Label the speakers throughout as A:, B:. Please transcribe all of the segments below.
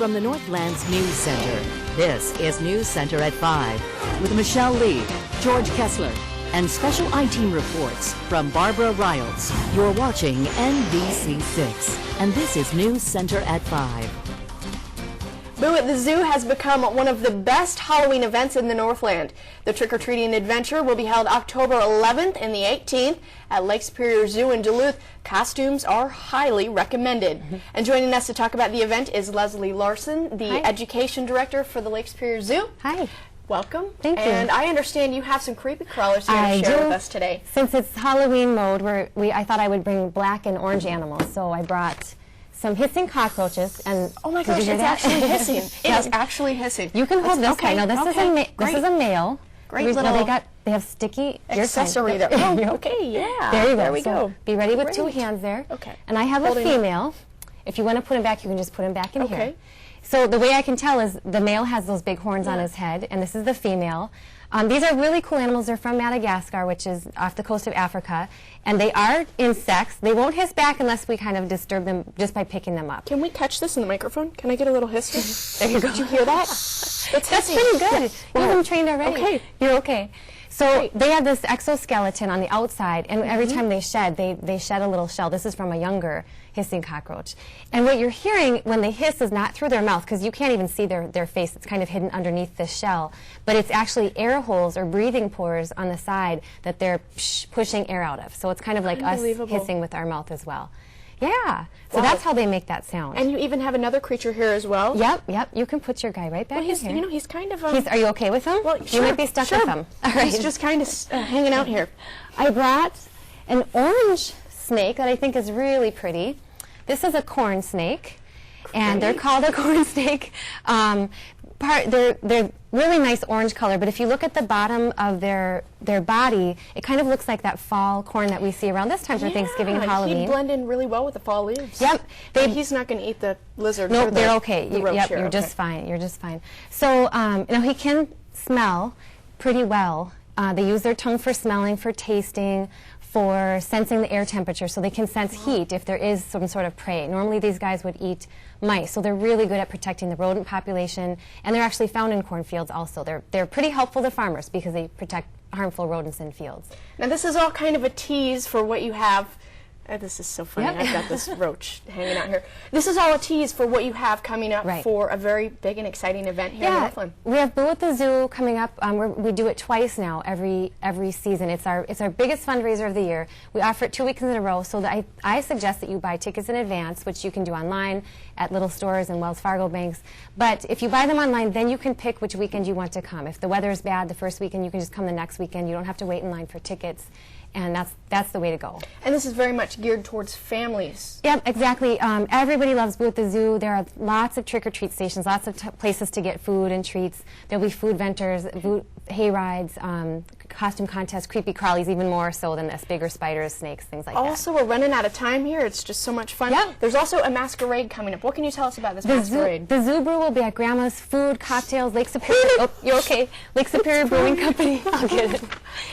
A: From the Northland's News Center, this is News Center at 5 with Michelle Lee, George Kessler, and special I-Team reports from Barbara Riles. You're watching NBC6, and this is News Center at 5.
B: Boo at the Zoo has become one of the best Halloween events in the Northland. The trick-or-treating adventure will be held October 11th and the 18th at Lake Superior Zoo in Duluth. Costumes are highly recommended. And joining us to talk about the event is Leslie Larson, the Education Director for the Lake Superior Zoo.
C: Hi.
B: Welcome.
C: Thank you.
B: And I understand you have some creepy crawlers here to share with us today.
C: Since it's Halloween mode, I thought I would bring black and orange animals, so I brought some hissing cockroaches. And
B: oh my gosh, it's actually hissing. It is actually hissing.
C: You can hold this guy. Now this is a male.
B: Great
C: little.
B: Now
C: they have sticky
B: accessory there. Oh, okay, yeah.
C: There you go.
B: There we go.
C: Be ready with two hands there.
B: Okay.
C: And I have a female. If you want to put him back, you can just put him back in here.
B: Okay.
C: So the way I can tell is the male has those big horns on his head, and this is the female. These are really cool animals. They're from Madagascar, which is off the coast of Africa, and they are insects. They won't hiss back unless we kind of disturb them just by picking them up.
B: Can we catch this in the microphone? Can I get a little hiss?
C: There you go.
B: Did you hear that?
C: That's pretty good. You have them trained already.
B: Okay.
C: You're okay. So they have this exoskeleton on the outside, and every time they shed, they shed a little shell. This is from a younger hissing cockroach. And what you're hearing when they hiss is not through their mouth, because you can't even see their face. It's kind of hidden underneath this shell. But it's actually air holes or breathing pores on the side that they're pushing air out of. So it's kind of like us hissing with our mouth as well. Yeah. So that's how they make that sound.
B: And you even have another creature here as well.
C: Yep. You can put your guy right back in here.
B: You know, he's kind of...
C: are you okay with him?
B: Well,
C: you might be stuck with him.
B: All right. He's just kind of hanging out here.
C: I brought an orange snake that I think is really pretty. This is a corn snake, and they're called a corn snake. They're really nice orange color, but if you look at the bottom of their body, it kind of looks like that fall corn that we see around this time for Thanksgiving and Halloween.
B: He'd blend in really well with the fall leaves.
C: Yep.
B: He's not going to eat the lizard.
C: Nope, they're okay.
B: You're
C: just fine. You're just fine. So now he can smell pretty well. They use their tongue for smelling, for tasting, for sensing the air temperature, so they can sense heat if there is some sort of prey. Normally these guys would eat mice, so they're really good at protecting the rodent population, and they're actually found in cornfields also. They're pretty helpful to farmers because they protect harmful rodents in fields.
B: Now this is all kind of a tease for what you have. This is so funny.
C: Yep.
B: I've got this roach hanging out here. This is all a tease for what you have coming up for a very big and exciting event here in Northland.
C: We have Boo at the Zoo coming up. We do it twice now, every season. It's our biggest fundraiser of the year. We offer it 2 weeks in a row, so that I suggest that you buy tickets in advance, which you can do online at little stores and Wells Fargo banks. But if you buy them online, then you can pick which weekend you want to come. If the weather is bad the first weekend, you can just come the next weekend. You don't have to wait in line for tickets. And that's the way to go.
B: And this is very much geared towards families.
C: Yep, exactly. Everybody loves Boo at the Zoo. There are lots of trick-or-treat stations, lots of places to get food and treats. There'll be food vendors, hay rides, costume contests, creepy crawlies, even more so than this, bigger spiders, snakes, things like that.
B: Also, we're running out of time here. It's just so much fun.
C: Yep.
B: There's also a masquerade coming up. What can you tell us about this masquerade?
C: The Zoo Brew will be at Grandma's Food, Cocktails, Lake Superior. Oh, you're okay. Lake Superior Brewing Company. I'll get it.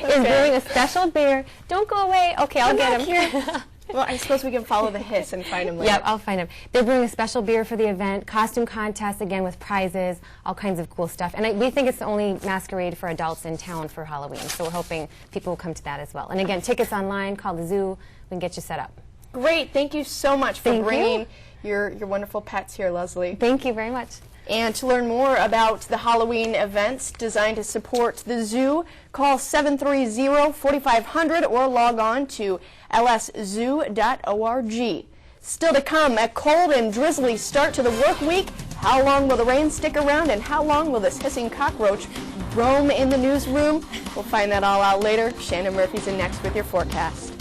C: Is brewing a special beer. Don't go away. Okay, I'll get him.
B: Well, I suppose we can follow the hiss and find him later.
C: Yep, I'll find him. They're brewing a special beer for the event, costume contest, again with prizes, all kinds of cool stuff. And we think it's the only masquerade for adults in town for Halloween, so we're hoping people will come to that as well. And again, tickets online, call the zoo, we can get you set up.
B: Great, thank you so much for bringing your wonderful pets here, Leslie.
C: Thank you very much.
B: And to learn more about the Halloween events designed to support the zoo, call 730-4500 or log on to lszoo.org. Still to come, a cold and drizzly start to the work week. How long will the rain stick around, and how long will this hissing cockroach roam in the newsroom? We'll find that all out later. Shannon Murphy's in next with your forecast.